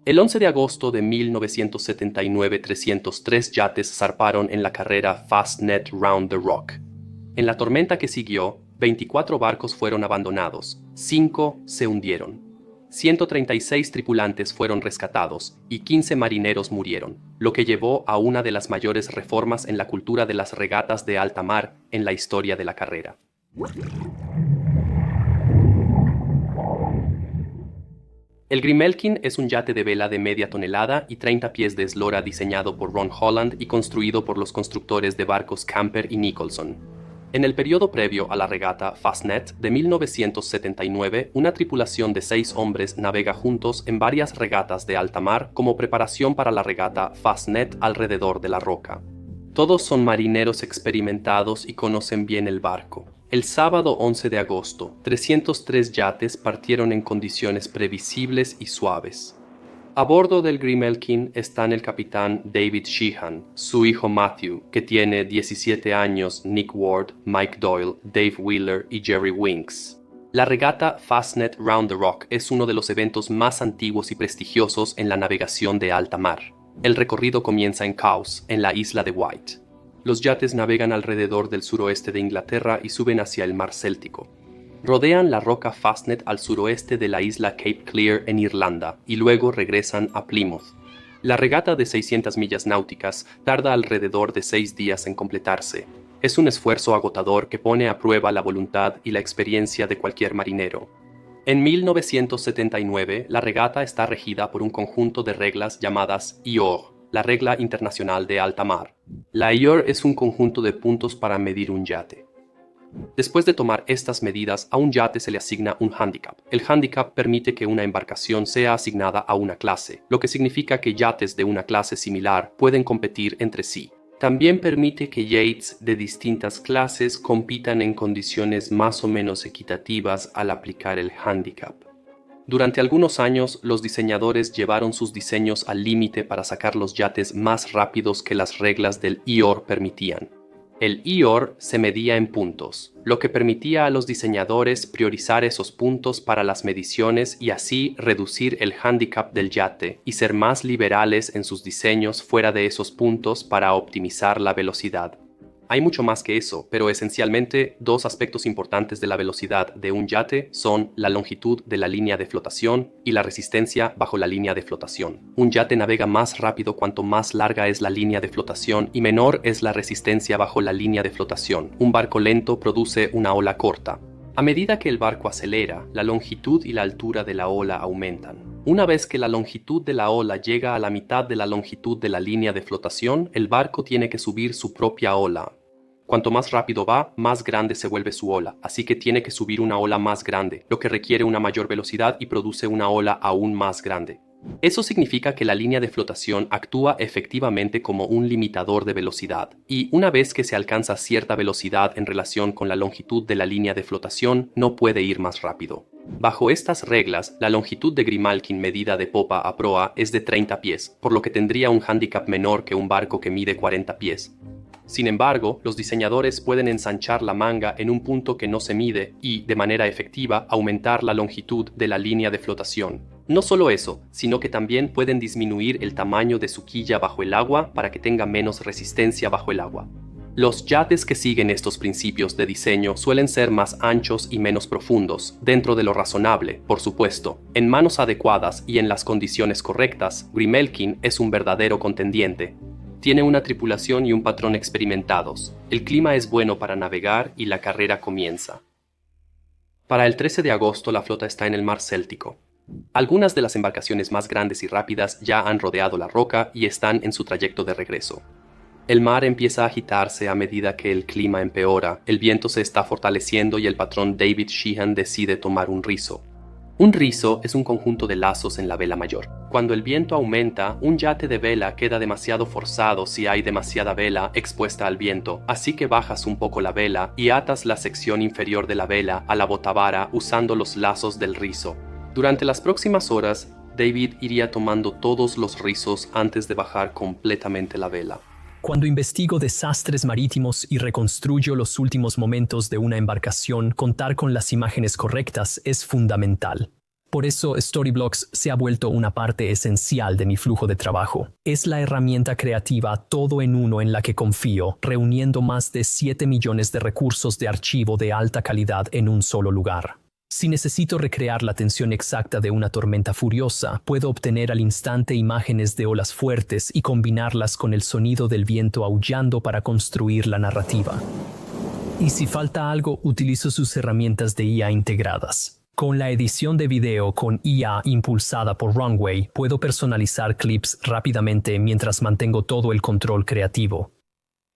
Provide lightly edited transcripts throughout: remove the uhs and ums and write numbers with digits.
El 11 de agosto de 1979, 303 yates zarparon en la carrera Fastnet Round the Rock. En la tormenta que siguió, 24 barcos fueron abandonados, 5 se hundieron. 136 tripulantes fueron rescatados y 15 marineros murieron, lo que llevó a una de las mayores reformas en la cultura de las regatas de alta mar en la historia de la carrera. El Grimalkin es un yate de vela de media tonelada y 30 pies de eslora diseñado por Ron Holland y construido por los constructores de barcos Camper y Nicholson. En el periodo previo a la regata Fastnet de 1979, una tripulación de 6 hombres navega juntos en varias regatas de alta mar como preparación para la regata Fastnet alrededor de la roca. Todos son marineros experimentados y conocen bien el barco. El sábado 11 de agosto, 303 yates partieron en condiciones previsibles y suaves. A bordo del Grimalkin están el capitán David Sheehan, su hijo Matthew, que tiene 17 años, Nick Ward, Mike Doyle, Dave Wheeler y Jerry Winks. La regata Fastnet Round the Rock es uno de los eventos más antiguos y prestigiosos en la navegación de alta mar. El recorrido comienza en Cowes, en la isla de Wight. Los yates navegan alrededor del suroeste de Inglaterra y suben hacia el mar Céltico. Rodean la roca Fastnet al suroeste de la isla Cape Clear en Irlanda y luego regresan a Plymouth. La regata de 600 millas náuticas tarda alrededor de 6 días en completarse. Es un esfuerzo agotador que pone a prueba la voluntad y la experiencia de cualquier marinero. En 1979, la regata está regida por un conjunto de reglas llamadas IOR, la Regla Internacional de Alta Mar. La IOR es un conjunto de puntos para medir un yate. Después de tomar estas medidas, a un yate se le asigna un handicap. El handicap permite que una embarcación sea asignada a una clase, lo que significa que yates de una clase similar pueden competir entre sí. También permite que yates de distintas clases compitan en condiciones más o menos equitativas al aplicar el handicap. Durante algunos años, los diseñadores llevaron sus diseños al límite para sacar los yates más rápidos que las reglas del IOR permitían. El IOR se medía en puntos, lo que permitía a los diseñadores priorizar esos puntos para las mediciones y así reducir el hándicap del yate y ser más liberales en sus diseños fuera de esos puntos para optimizar la velocidad. Hay mucho más que eso, pero esencialmente dos aspectos importantes de la velocidad de un yate son la longitud de la línea de flotación y la resistencia bajo la línea de flotación. Un yate navega más rápido cuanto más larga es la línea de flotación y menor es la resistencia bajo la línea de flotación. Un barco lento produce una ola corta. A medida que el barco acelera, la longitud y la altura de la ola aumentan. Una vez que la longitud de la ola llega a la mitad de la longitud de la línea de flotación, el barco tiene que subir su propia ola. Cuanto más rápido va, más grande se vuelve su ola, así que tiene que subir una ola más grande, lo que requiere una mayor velocidad y produce una ola aún más grande. Eso significa que la línea de flotación actúa efectivamente como un limitador de velocidad, y una vez que se alcanza cierta velocidad en relación con la longitud de la línea de flotación, no puede ir más rápido. Bajo estas reglas, la longitud de Grimalkin medida de popa a proa es de 30 pies, por lo que tendría un hándicap menor que un barco que mide 40 pies. Sin embargo, los diseñadores pueden ensanchar la manga en un punto que no se mide y, de manera efectiva, aumentar la longitud de la línea de flotación. No solo eso, sino que también pueden disminuir el tamaño de su quilla bajo el agua para que tenga menos resistencia bajo el agua. Los yates que siguen estos principios de diseño suelen ser más anchos y menos profundos, dentro de lo razonable, por supuesto. En manos adecuadas y en las condiciones correctas, Grimalkin es un verdadero contendiente. Tiene una tripulación y un patrón experimentados. El clima es bueno para navegar y la carrera comienza. Para el 13 de agosto la flota está en el mar Céltico. Algunas de las embarcaciones más grandes y rápidas ya han rodeado la roca y están en su trayecto de regreso. El mar empieza a agitarse a medida que el clima empeora, el viento se está fortaleciendo y el patrón David Sheehan decide tomar un rizo. Un rizo es un conjunto de lazos en la vela mayor. Cuando el viento aumenta, un yate de vela queda demasiado forzado si hay demasiada vela expuesta al viento, así que bajas un poco la vela y atas la sección inferior de la vela a la botavara usando los lazos del rizo. Durante las próximas horas, David iría tomando todos los rizos antes de bajar completamente la vela. Cuando investigo desastres marítimos y reconstruyo los últimos momentos de una embarcación, contar con las imágenes correctas es fundamental. Por eso Storyblocks se ha vuelto una parte esencial de mi flujo de trabajo. Es la herramienta creativa todo en uno en la que confío, reuniendo más de 7 millones de recursos de archivo de alta calidad en un solo lugar. Si necesito recrear la tensión exacta de una tormenta furiosa, puedo obtener al instante imágenes de olas fuertes y combinarlas con el sonido del viento aullando para construir la narrativa. Y si falta algo, utilizo sus herramientas de IA integradas. Con la edición de video con IA impulsada por Runway, puedo personalizar clips rápidamente mientras mantengo todo el control creativo.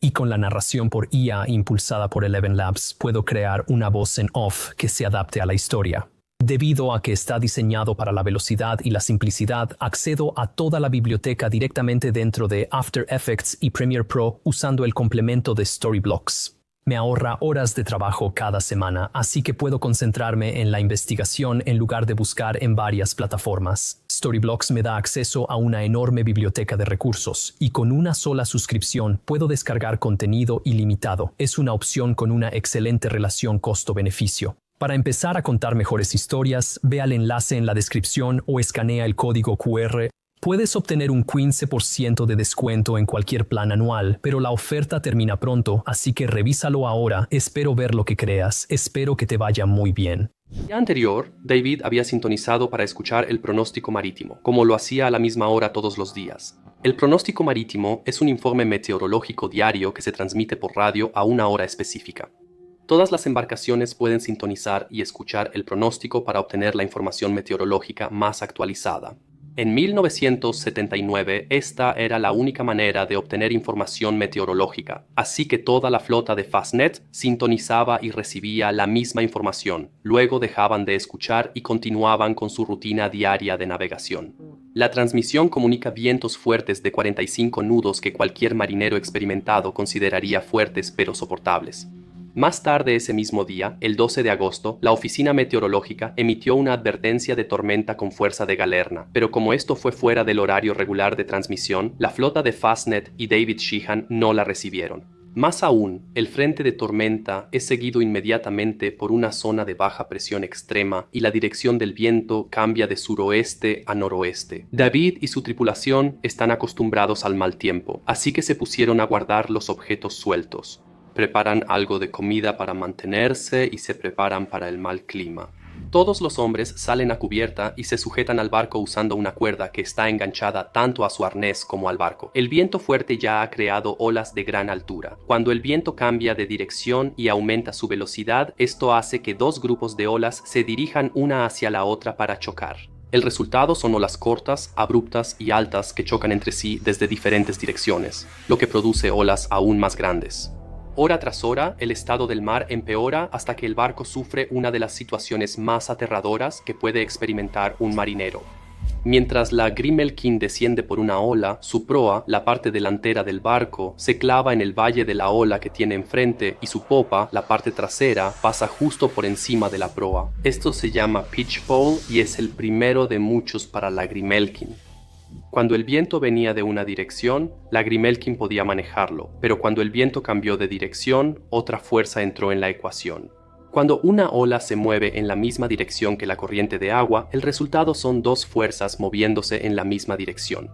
Y con la narración por IA impulsada por Eleven Labs, puedo crear una voz en off que se adapte a la historia. Debido a que está diseñado para la velocidad y la simplicidad, accedo a toda la biblioteca directamente dentro de After Effects y Premiere Pro usando el complemento de Storyblocks. Me ahorra horas de trabajo cada semana, así que puedo concentrarme en la investigación en lugar de buscar en varias plataformas. Storyblocks me da acceso a una enorme biblioteca de recursos, y con una sola suscripción puedo descargar contenido ilimitado. Es una opción con una excelente relación costo-beneficio. Para empezar a contar mejores historias, ve al enlace en la descripción o escanea el código QR. Puedes obtener un 15% de descuento en cualquier plan anual, pero la oferta termina pronto, así que revísalo ahora. Espero ver lo que creas. Espero que te vaya muy bien. El día anterior, David había sintonizado para escuchar el pronóstico marítimo, como lo hacía a la misma hora todos los días. El pronóstico marítimo es un informe meteorológico diario que se transmite por radio a una hora específica. Todas las embarcaciones pueden sintonizar y escuchar el pronóstico para obtener la información meteorológica más actualizada. En 1979, esta era la única manera de obtener información meteorológica, así que toda la flota de Fastnet sintonizaba y recibía la misma información. Luego dejaban de escuchar y continuaban con su rutina diaria de navegación. La transmisión comunica vientos fuertes de 45 nudos que cualquier marinero experimentado consideraría fuertes pero soportables. Más tarde ese mismo día, el 12 de agosto, la Oficina Meteorológica emitió una advertencia de tormenta con fuerza de galerna, pero como esto fue fuera del horario regular de transmisión, la flota de Fastnet y David Sheehan no la recibieron. Más aún, el frente de tormenta es seguido inmediatamente por una zona de baja presión extrema y la dirección del viento cambia de suroeste a noroeste. David y su tripulación están acostumbrados al mal tiempo, así que se pusieron a guardar los objetos sueltos. Preparan algo de comida para mantenerse y se preparan para el mal clima. Todos los hombres salen a cubierta y se sujetan al barco usando una cuerda que está enganchada tanto a su arnés como al barco. El viento fuerte ya ha creado olas de gran altura. Cuando el viento cambia de dirección y aumenta su velocidad, esto hace que dos grupos de olas se dirijan una hacia la otra para chocar. El resultado son olas cortas, abruptas y altas que chocan entre sí desde diferentes direcciones, lo que produce olas aún más grandes. Hora tras hora, el estado del mar empeora hasta que el barco sufre una de las situaciones más aterradoras que puede experimentar un marinero. Mientras la Grimelkin desciende por una ola, su proa, la parte delantera del barco, se clava en el valle de la ola que tiene enfrente y su popa, la parte trasera, pasa justo por encima de la proa. Esto se llama pitch pole y es el primero de muchos para la Grimelkin. Cuando el viento venía de una dirección, la Grimelkin podía manejarlo, pero cuando el viento cambió de dirección, otra fuerza entró en la ecuación. Cuando una ola se mueve en la misma dirección que la corriente de agua, el resultado son dos fuerzas moviéndose en la misma dirección.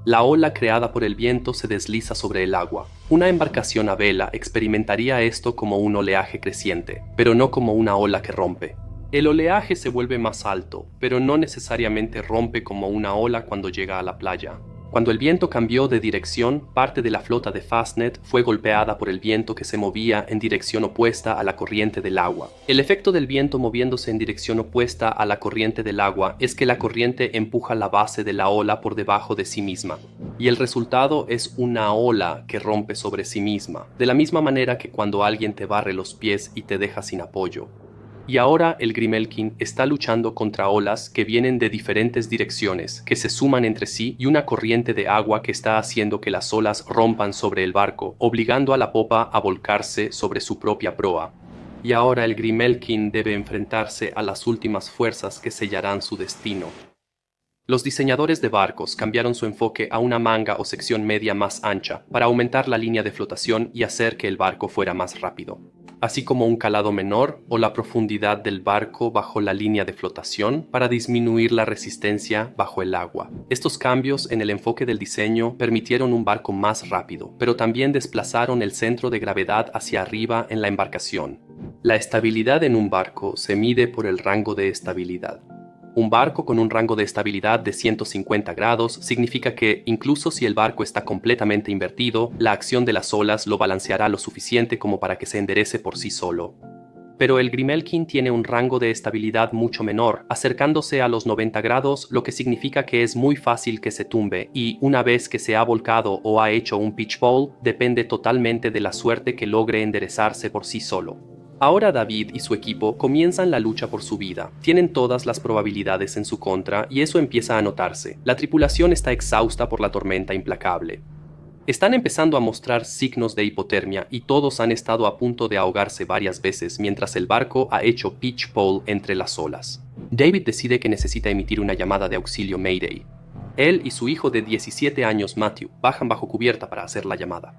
La ola creada por el viento se desliza sobre el agua. Una embarcación a vela experimentaría esto como un oleaje creciente, pero no como una ola que rompe. El oleaje se vuelve más alto, pero no necesariamente rompe como una ola cuando llega a la playa. Cuando el viento cambió de dirección, parte de la flota de Fastnet fue golpeada por el viento que se movía en dirección opuesta a la corriente del agua. El efecto del viento moviéndose en dirección opuesta a la corriente del agua es que la corriente empuja la base de la ola por debajo de sí misma, y el resultado es una ola que rompe sobre sí misma, de la misma manera que cuando alguien te barre los pies y te deja sin apoyo. Y ahora el Grimelkin está luchando contra olas que vienen de diferentes direcciones, que se suman entre sí y una corriente de agua que está haciendo que las olas rompan sobre el barco, obligando a la popa a volcarse sobre su propia proa. Y ahora el Grimelkin debe enfrentarse a las últimas fuerzas que sellarán su destino. Los diseñadores de barcos cambiaron su enfoque a una manga o sección media más ancha para aumentar la línea de flotación y hacer que el barco fuera más rápido. así como un calado menor o la profundidad del barco bajo la línea de flotación para disminuir la resistencia bajo el agua. Estos cambios en el enfoque del diseño permitieron un barco más rápido, pero también desplazaron el centro de gravedad hacia arriba en la embarcación. La estabilidad en un barco se mide por el rango de estabilidad. Un barco con un rango de estabilidad de 150 grados significa que, incluso si el barco está completamente invertido, la acción de las olas lo balanceará lo suficiente como para que se enderece por sí solo. Pero el Grimelkin tiene un rango de estabilidad mucho menor, acercándose a los 90 grados, lo que significa que es muy fácil que se tumbe, y una vez que se ha volcado o ha hecho un pitch fall, depende totalmente de la suerte que logre enderezarse por sí solo. Ahora David y su equipo comienzan la lucha por su vida. Tienen todas las probabilidades en su contra y eso empieza a notarse. La tripulación está exhausta por la tormenta implacable. Están empezando a mostrar signos de hipotermia y todos han estado a punto de ahogarse varias veces mientras el barco ha hecho pitch fall entre las olas. David decide que necesita emitir una llamada de auxilio Mayday. Él y su hijo de 17 años Matthew bajan bajo cubierta para hacer la llamada.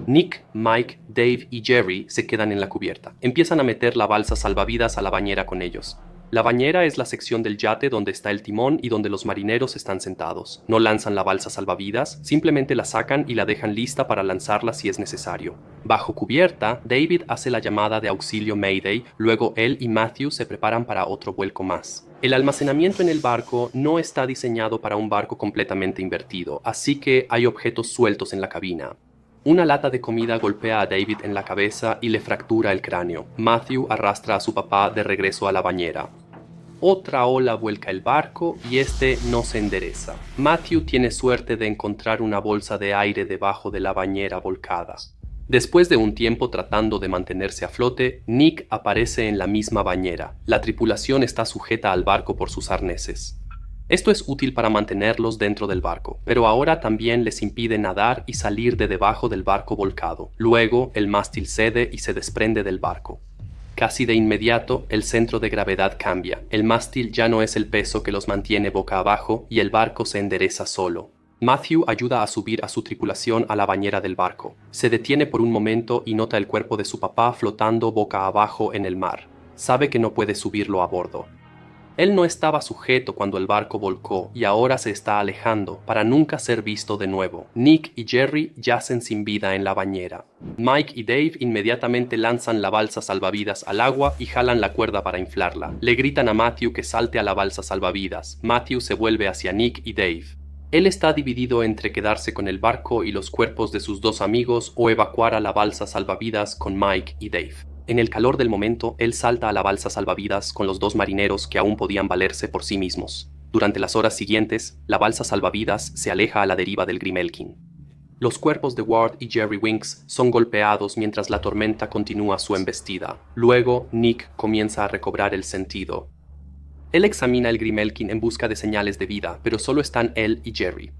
Nick, Mike, Dave y Jerry se quedan en la cubierta. Empiezan a meter la balsa salvavidas a la bañera con ellos. La bañera es la sección del yate donde está el timón y donde los marineros están sentados. No lanzan la balsa salvavidas, simplemente la sacan y la dejan lista para lanzarla si es necesario. Bajo cubierta, David hace la llamada de auxilio Mayday, luego él y Matthew se preparan para otro vuelco más. El almacenamiento en el barco no está diseñado para un barco completamente invertido, así que hay objetos sueltos en la cabina. Una lata de comida golpea a David en la cabeza y le fractura el cráneo. Matthew arrastra a su papá de regreso a la bañera. Otra ola vuelca el barco y este no se endereza. Matthew tiene suerte de encontrar una bolsa de aire debajo de la bañera volcada. Después de un tiempo tratando de mantenerse a flote, Nick aparece en la misma bañera. La tripulación está sujeta al barco por sus arneses. Esto es útil para mantenerlos dentro del barco, pero ahora también les impide nadar y salir de debajo del barco volcado. Luego, el mástil cede y se desprende del barco. Casi de inmediato, el centro de gravedad cambia. El mástil ya no es el peso que los mantiene boca abajo y el barco se endereza solo. Matthew ayuda a subir a su tripulación a la bañera del barco. Se detiene por un momento y nota el cuerpo de su papá flotando boca abajo en el mar. Sabe que no puede subirlo a bordo. Él no estaba sujeto cuando el barco volcó y ahora se está alejando para nunca ser visto de nuevo. Nick y Jerry yacen sin vida en la bañera. Mike y Dave inmediatamente lanzan la balsa salvavidas al agua y jalan la cuerda para inflarla. Le gritan a Matthew que salte a la balsa salvavidas. Matthew se vuelve hacia Nick y Dave. Él está dividido entre quedarse con el barco y los cuerpos de sus dos amigos o evacuar a la balsa salvavidas con Mike y Dave. En el calor del momento, él salta a la balsa salvavidas con los dos marineros que aún podían valerse por sí mismos. Durante las horas siguientes, la balsa salvavidas se aleja a la deriva del Grimelkin. Los cuerpos de Ward y Jerry Winks son golpeados mientras la tormenta continúa su embestida. Luego, Nick comienza a recobrar el sentido. Él examina el Grimelkin en busca de señales de vida, pero solo están él y Jerry.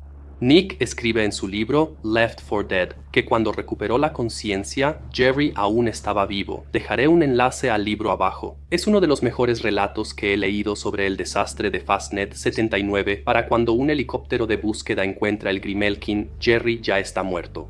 Nick escribe en su libro Left for Dead que cuando recuperó la conciencia, Jerry aún estaba vivo. Dejaré un enlace al libro abajo. Es uno de los mejores relatos que he leído sobre el desastre de Fastnet 79 para cuando un helicóptero de búsqueda encuentra el Grimelkin, Jerry ya está muerto.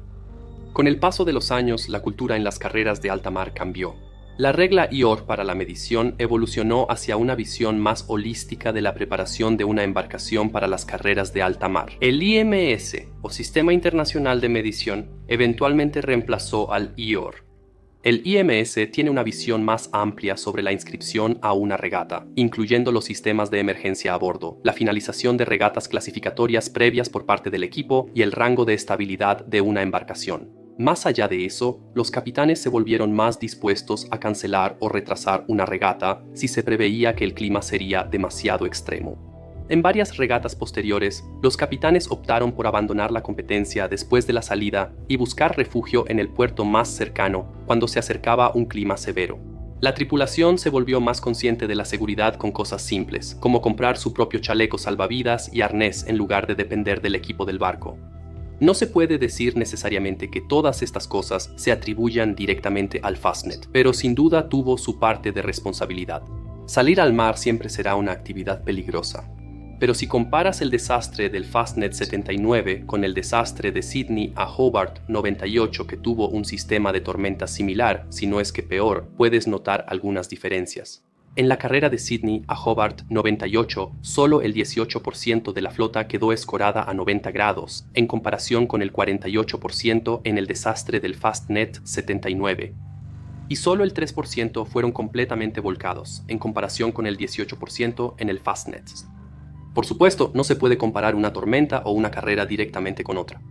Con el paso de los años, la cultura en las carreras de alta mar cambió. La regla IOR para la medición evolucionó hacia una visión más holística de la preparación de una embarcación para las carreras de alta mar. El IMS, o Sistema Internacional de Medición, eventualmente reemplazó al IOR. El IMS tiene una visión más amplia sobre la inscripción a una regata, incluyendo los sistemas de emergencia a bordo, la finalización de regatas clasificatorias previas por parte del equipo y el rango de estabilidad de una embarcación. Más allá de eso, los capitanes se volvieron más dispuestos a cancelar o retrasar una regata si se preveía que el clima sería demasiado extremo. En varias regatas posteriores, los capitanes optaron por abandonar la competencia después de la salida y buscar refugio en el puerto más cercano cuando se acercaba un clima severo. La tripulación se volvió más consciente de la seguridad con cosas simples, como comprar su propio chaleco salvavidas y arnés en lugar de depender del equipo del barco. No se puede decir necesariamente que todas estas cosas se atribuyan directamente al Fastnet, pero sin duda tuvo su parte de responsabilidad. Salir al mar siempre será una actividad peligrosa. Pero si comparas el desastre del Fastnet 79 con el desastre de Sydney a Hobart 98 que tuvo un sistema de tormentas similar, si no es que peor, puedes notar algunas diferencias. En la carrera de Sydney a Hobart 98, solo el 18% de la flota quedó escorada a 90 grados, en comparación con el 48% en el desastre del Fastnet 79. Y solo el 3% fueron completamente volcados, en comparación con el 18% en el Fastnet. Por supuesto, no se puede comparar una tormenta o una carrera directamente con otra.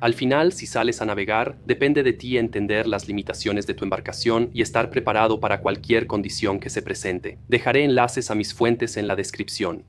Al final, si sales a navegar, depende de ti entender las limitaciones de tu embarcación y estar preparado para cualquier condición que se presente. Dejaré enlaces a mis fuentes en la descripción.